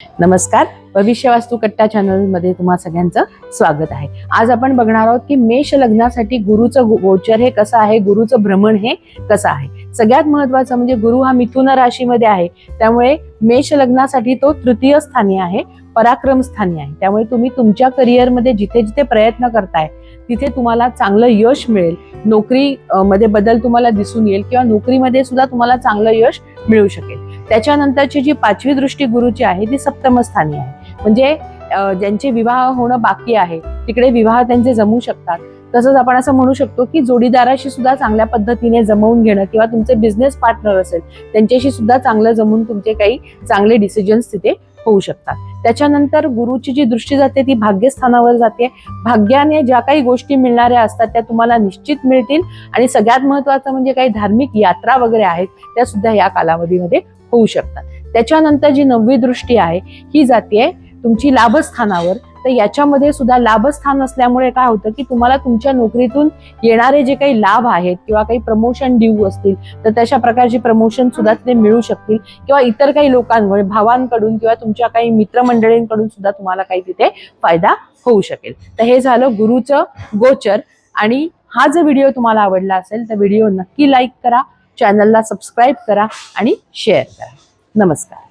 नमस्कार, भविष्य वास्तू कट्टा चॅनल मध्ये तुम्हा सगळ्यांचं स्वागत आहे। आज आपण बघणार आहोत की मेष लग्नासाठी गुरुचं गोचर हे कसं आहे, गुरुचं भ्रमण हे कसं आहे। सगळ्यात महत्त्वाचं म्हणजे गुरु हा मिथुन राशीमध्ये आहे, त्यामुळे मेष लग्नासाठी तो तृतीय स्थानी आहे, पराक्रम स्थानी आहे। त्यामुळे तुम्ही तुमच्या करिअर मध्ये जिथे जिथे प्रयत्न करताय तिथे तुम्हाला चांगलं यश मिळेल, नोकरी मध्ये बदल तुम्हाला दिसून येईल किंवा नोकरीमध्ये सुद्धा तुम्हाला चांगलं यश मिळू शकेल। त्याच्यानंतरची जी पाचवी दृष्टी गुरुची आहे ती सप्तम स्थानी आहे, म्हणजे ज्यांचे विवाह होणं बाकी आहे तिकडे विवाह त्यांचे जमू शकतात। तसंच आपण असं म्हणू शकतो की जोडीदाराशी सुद्धा चांगल्या पद्धतीने जमवून घेणं किंवा तुमचे बिझनेस पार्टनर असेल त्यांच्याशी सुद्धा चांगलं जमून तुमचे काही चांगले डिसिजन्स तिथे होऊ शकतात। त्याच्यानंतर गुरुची जी दृष्टी जाते ती भाग्यस्थानावर जाते। भाग्याने ज्या काही गोष्टी मिळणाऱ्या असतात त्या तुम्हाला निश्चित मिळतील आणि सगळ्यात महत्त्वाचं म्हणजे काही धार्मिक यात्रा वगैरे आहेत त्या सुद्धा या कालावधीमध्ये होऊ शकतात। त्याच्यानंतर जी नववी दृष्टी आहे ही जाते तुमची लाभस्थानावर। तर याच्यामध्ये सुद्धा लाभस्थान असल्यामुळे काय होतं की तुम्हाला तुमच्या नोकरीतून येणारे जे काही लाभ आहेत किंवा काही प्रमोशन ड्यू असतील तर तशा प्रकारची प्रमोशन सुद्धा ते मिळू शकतील किंवा इतर काही लोकांमुळे भावांकडून किंवा तुमच्या काही मित्रमंडळींकडून सुद्धा तुम्हाला काही तिथे फायदा होऊ शकेल। तर हे झालं गुरुचं गोचर। आणि हा जर व्हिडिओ तुम्हाला आवडला असेल तर व्हिडिओ नक्की लाईक करा, चॅनलला सबस्क्राईब करा आणि शेअर करा। नमस्कार।